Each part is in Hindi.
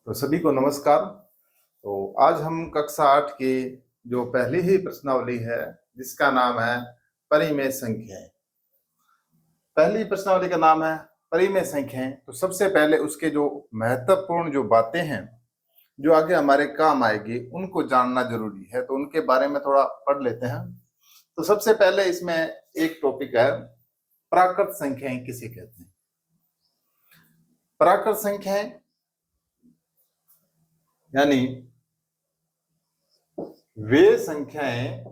तो सभी को नमस्कार। तो आज हम कक्षा 8 की जो पहली ही प्रश्नावली है जिसका नाम है परिमेय संख्याएं। पहली प्रश्नावली का नाम है परिमेय संख्याएं। तो सबसे पहले उसके जो महत्वपूर्ण जो बातें हैं जो आगे हमारे काम आएगी उनको जानना जरूरी है, तो उनके बारे में थोड़ा पढ़ लेते हैं। तो सबसे पहले इसमें एक टॉपिक है प्राकृत संख्याएं किसे कहते हैं। प्राकृत संख्याएं यानी वे संख्याएं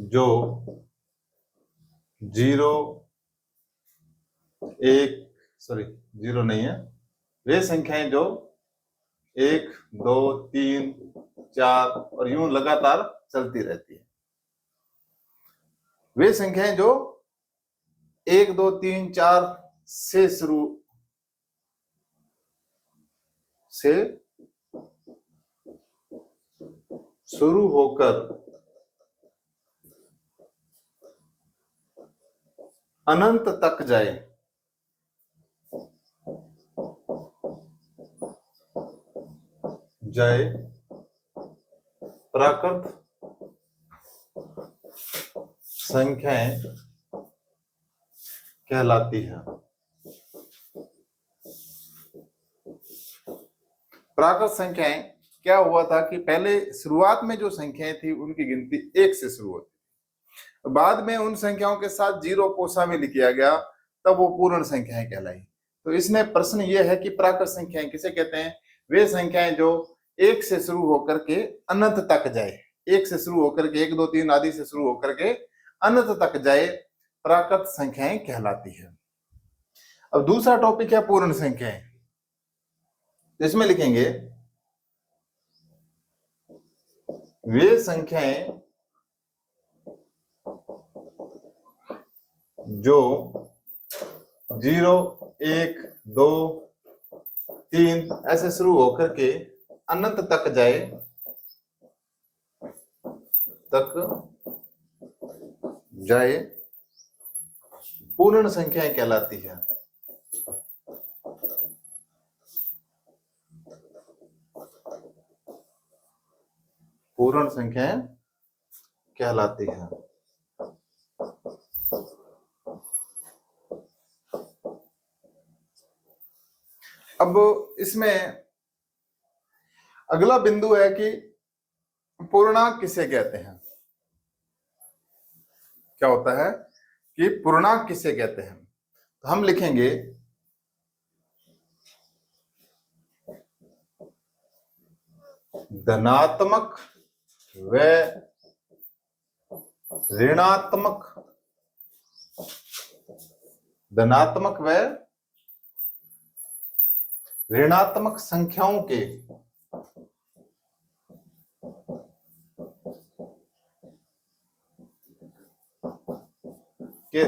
जो 0 नहीं है, वे संख्याएं जो 1 2 3 4 और यूं लगातार चलती रहती है। वे संख्याएं जो 1 2 3 4 से शुरू होकर अनंत तक जाए, प्राकृत संख्याएं कहलाती है। प्राकृत संख्याएं क्या हुआ था कि पहले शुरुआत में जो संख्याएं थी उनकी गिनती 1 से शुरू होती, बाद में उन संख्याओं के साथ 0 को शामिल किया गया, तब वो पूर्ण संख्याएं कहलाई। तो इसमें प्रश्न ये है कि प्राकृत संख्याएं किसे कहते हैं। वे संख्याएं जो 1 से शुरू होकर के अनंत तक जाए, 1 से शुरू होकर के 1 2 3 आदि से शुरू होकर के अनंत तक जाए, प्राकृत संख्याएं कहलाती है। अब दूसरा टॉपिक है पूर्ण संख्याएं। इसमें लिखेंगे वे संख्याएं जो 0 1 2 3 ऐसे शुरू होकर के अनंत तक जाए पूर्ण संख्याएं कहलाती है। पूर्ण संख्याएं कहलाती है। अब इसमें अगला बिंदु है कि पूर्णांक किसे कहते हैं। क्या होता है कि पूर्णांक किसे कहते हैं। तो हम लिखेंगे धनात्मक व ऋणात्मक संख्याओं के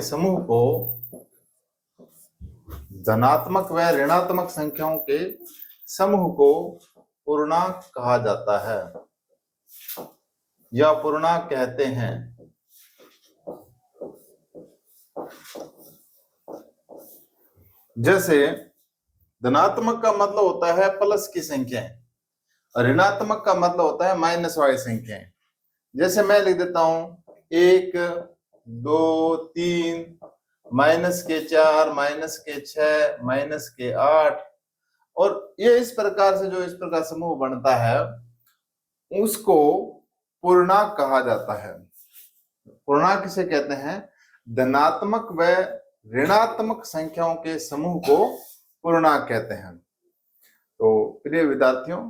समूह को, धनात्मक व ऋणात्मक संख्याओं के समूह को पूर्णांक कहा जाता है या पूर्णांक कहते हैं। जैसे धनात्मक का मतलब होता है प्लस की संख्याएं और ऋणात्मक का मतलब होता है माइनस वाली संख्याएं। जैसे मैं लिख देता हूं 1 2 3 -4 -6 -8, और ये इस प्रकार से जो इस प्रकार समूह बनता है उसको पूर्णांक कहा जाता है। पूर्णांक किसे कहते हैं। धनात्मक व ऋणात्मक संख्याओं के समूह को पूर्णांक कहते हैं। तो प्रिय विद्यार्थियों,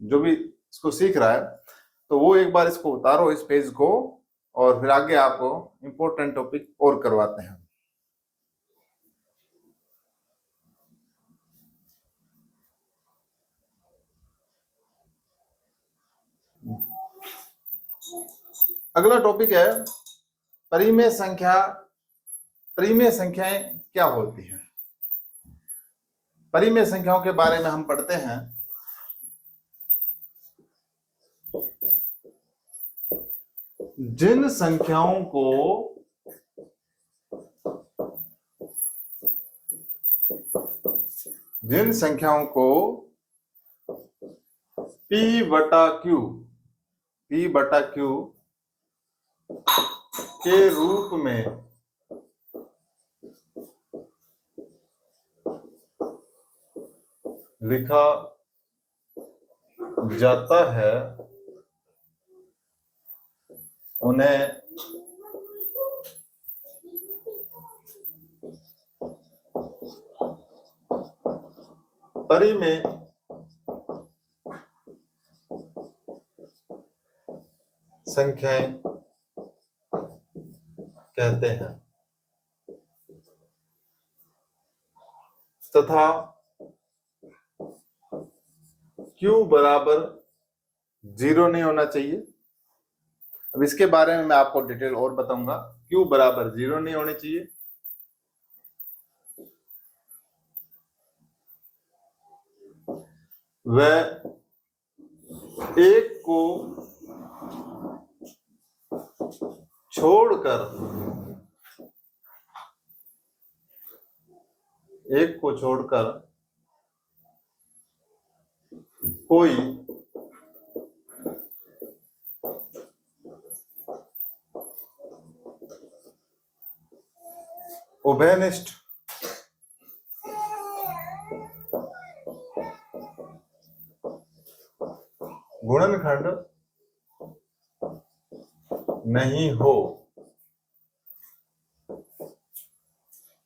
जो भी इसको सीख रहा है तो वो एक बार इसको उतारो इस पेज को, और फिर आगे आपको इंपॉर्टेंट टॉपिक और करवाते हैं। अगला टॉपिक है परिमेय संख्या। परिमेय संख्याएं क्या होती हैं। परिमेय संख्याओं के बारे में हम पढ़ते हैं। जिन संख्याओं को जिन संख्याओं को P बटा Q के रूप में लिखा जाता है उन्हें परिमेय संख्याएं कहते हैं तथा Q बराबर 0 नहीं होना चाहिए। अब इसके बारे में मैं आपको डिटेल और बताऊंगा। Q बराबर 0 नहीं होने चाहिए। वह एक को छोड़कर कोई उभयनिष्ठ गुणनखंड नहीं हो।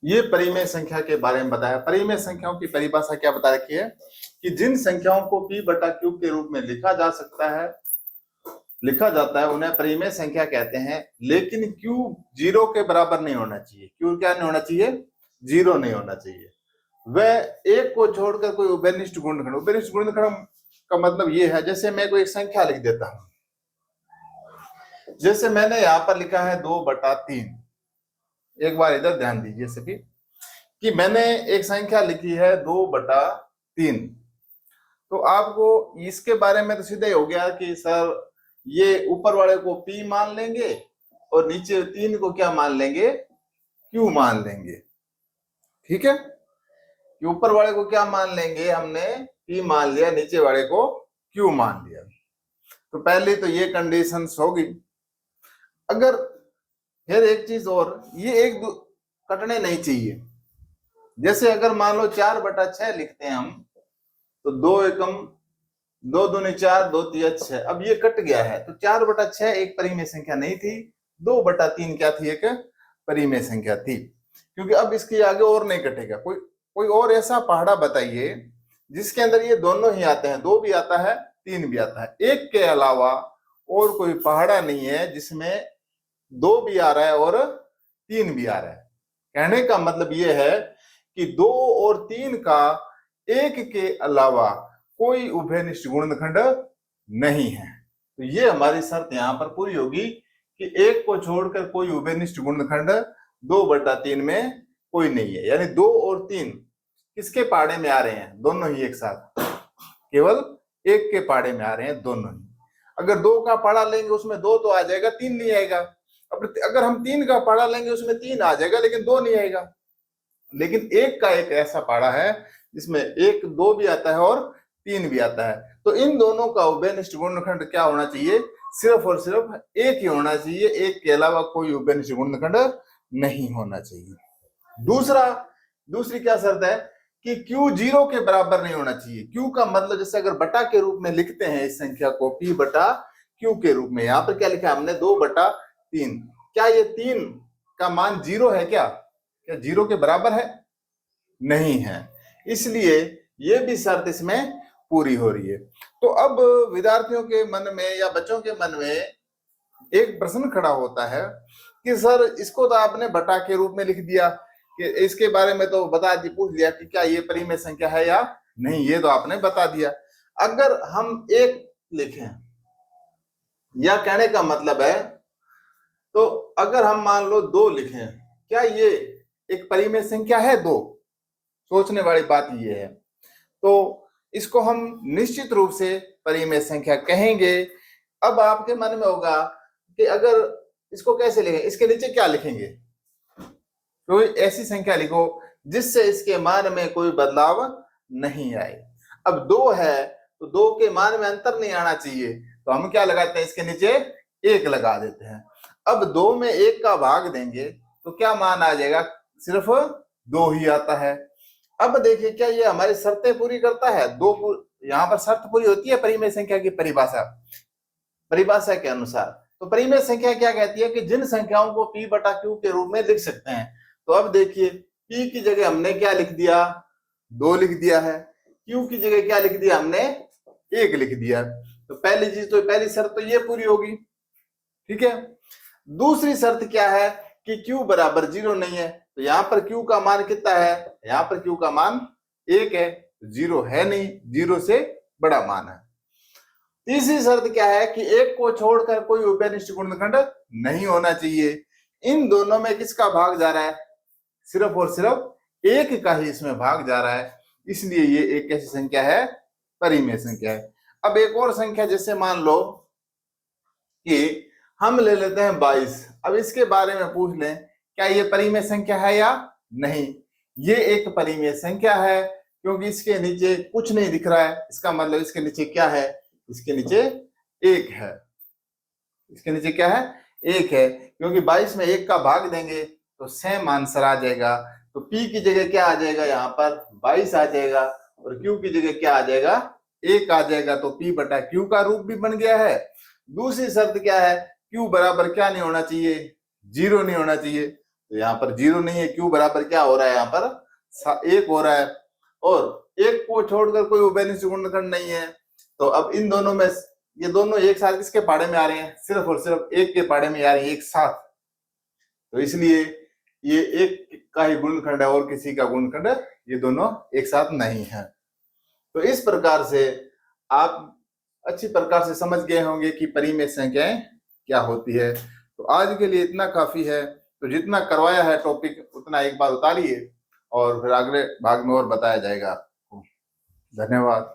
ये परिमेय संख्या के बारे में बताया। परिमेय संख्याओं की परिभाषा क्या बता रखी है कि जिन संख्याओं को P बटा Q के रूप में लिखा जाता है उन्हें परिमेय संख्या कहते हैं, लेकिन Q 0 के बराबर नहीं होना चाहिए। Q क्या नहीं होना चाहिए? 0 नहीं होना चाहिए। वह एक को छोड़कर कोई उभयनिष्ठ गुणनखंड का मतलब ये है, जैसे मैं कोई एक संख्या लिख देता हूं, जैसे मैंने यहां पर लिखा है 2/3। एक बार इधर ध्यान दीजिए सभी कि मैंने एक संख्या लिखी है 2/3। तो आपको इसके बारे में तो सीधा ही हो गया कि सर ये ऊपर वाले को P मान लेंगे और नीचे 3 को क्या मान लेंगे? Q मान लेंगे। ठीक है, कि ऊपर वाले को क्या मान लेंगे? हमने P मान लिया, नीचे वाले को Q मान लिया। तो पहले तो ये कंडीशंस होगी। अगर फिर एक चीज और, ये एक कटने नहीं चाहिए। जैसे अगर मान लो 4/6 लिखते हैं हम, तो 2 एकम 2 दूनी 4, 2 तिया 6। अब ये कट गया है, तो 4/6 एक परिमेय संख्या नहीं थी, 2/3 क्या थी? एक परिमेय संख्या थी। क्योंकि अब इसके आगे और नहीं कटेगा। कोई और ऐसा पहाड़ा बताइए जिसके अंदर ये दोनों ही आते हैं, 2 भी आता है 3 भी आता है। एक के अलावा और कोई पहाड़ा नहीं है जिसमें 2 भी आ रहा है और 3 भी आ रहा है। कहने का मतलब ये है कि 2 और 3 का एक के अलावा कोई उभयनिष्ठ गुणनखंड नहीं है। तो ये हमारी शर्त यहां पर पूरी होगी कि एक को छोड़कर कोई उभयनिष्ठ गुणनखंड 2/3 में कोई नहीं है। यानी 2 और 3 किसके पाड़े में आ रहे हैं? दोनों ही एक साथ, केवल एक के पाड़े में आ रहे हैं दोनों ही। अगर 2 का पाड़ा लेंगे उसमें 2 तो आ जाएगा, 3 नहीं आएगा। अगर हम 3 का पाड़ा लेंगे उसमें 3 आ जाएगा, लेकिन 2 नहीं आएगा। लेकिन एक का एक ऐसा पाड़ा है जिसमें 1 2 भी आता है और 3 भी आता है। तो इन दोनों का उभयनिष्ठ गुणनखंड क्या होना चाहिए? सिर्फ और सिर्फ एक ही होना चाहिए, एक के अलावा कोई उभयनिष्ठ गुणनखंड नहीं होना चाहिए। दूसरी क्या शर्त है कि Q 0 के बराबर नहीं होना चाहिए। Q का मतलब जैसे अगर बटा के रूप में लिखते हैं इस संख्या को P बटा Q के रूप में, यहां पर क्या लिखा है हमने? 2/3। क्या ये 3 का मान 0 है? क्या 0 के बराबर है? नहीं है। इसलिए ये भी शर्त इसमें पूरी हो रही है। तो अब विद्यार्थियों के मन में या बच्चों के मन में एक प्रश्न खड़ा होता है कि सर इसको तो आपने बटा के रूप में लिख दिया, कि इसके बारे में तो पूछ लिया कि क्या ये परिमेय संख्या है या नहीं, ये तो आपने बता दिया। अगर हम एक लिखें, या कहने का मतलब है, तो अगर हम मान लो 2 लिखें, क्या ये एक परिमेय संख्या है? 2। सोचने वाली बात ये है। तो इसको हम निश्चित रूप से परिमेय संख्या कहेंगे। अब आपके मन में होगा कि अगर इसको कैसे लिखें, इसके नीचे क्या लिखेंगे? कोई ऐसी संख्या लिखो जिससे इसके मान में कोई बदलाव नहीं आए। अब 2 है तो 2 के मान में अंतर नहीं आना चाहिए, तो हम क्या लगाते हैं, इसके नीचे 1 लगा देते हैं। अब 2 में 1 का भाग देंगे तो क्या मान आ जाएगा, सिर्फ 2 ही आता है। अब देखिए क्या ये हमारी शर्तें पूरी करता है, यहाँ पर शर्त पूरी होती है परिमेय संख्या की परिभाषा के अनुसार। तो परिमेय संख्या क्या कहती है कि जिन संख्याओं को p बटा q के रूप में लिख सकते हैं। तो अब देखिए p की जगह हमने क्या लिख दिया, 2 लिख दिया है, q की जगह क्या लिख दिया हमने, 1 लिख दिया। तो पहली शर्त तो ये पूरी होगी, ठीक है। दूसरी शर्त क्या है कि q बराबर 0 नहीं है, तो यहाँ पर q का मान कितना है, यहाँ पर q का मान 1 है, 0 है नहीं, 0 से बड़ा मान है। तीसरी शर्त क्या है कि 1 को छोड़कर कोई उभयनिष्ठ गुणनखंड नहीं होना चाहिए। इन दोनों में किसका भाग जा रहा है, सिर्फ और सिर्फ 1 का ही इसमें भाग जा रहा है, इसलिए ये एक कैसी संख्या है, परिमेय संख्या है। अब एक और संख्या, जैसे मान लो कि हम ले लेते हैं 22। अब इसके बारे में पूछ लें क्या ये परिमेय संख्या है या नहीं। ये एक परिमेय संख्या है क्योंकि इसके नीचे कुछ नहीं दिख रहा है, इसका मतलब इसके नीचे क्या है, इसके नीचे 1 है। इसके नीचे क्या है, 1 है, क्योंकि 22 में 1 का भाग देंगे तो सेम आंसर आ जाएगा। तो p की जगह क्या आ जाएगा, यहाँ पर 22 आ जाएगा, और q की जगह क्या आ जाएगा, 1 आ जाएगा। तो p बटा q का रूप भी बन गया है। दूसरी शर्त क्या है, q बराबर क्या नहीं होना चाहिए, 0 नहीं होना चाहिए। तो यहाँ पर 0 नहीं है, q बराबर क्या हो रहा है, यहाँ पर 1 हो रहा है, और 1 को छोड़कर कोई उभयनिष्ठ गुणनखंड नहीं है। तो अब इन दोनों में ये दोनों एक साथ किसके पाड़े में आ रहे हैं, सिर्फ और सिर्फ 1 के पाड़े में आ रहे हैं एक साथ। तो इसलिए ये 1 का ही गुणनखंड है और किसी का गुणनखंड ये दोनों एक साथ नहीं है। तो इस प्रकार से आप अच्छी प्रकार से समझ गए होंगे कि परिमेय संख्याएं क्या होती है। तो आज के लिए इतना काफी है। तो जितना करवाया है टॉपिक उतना एक बार उतारिए और फिर अगले भाग में और बताया जाएगा आपको। धन्यवाद।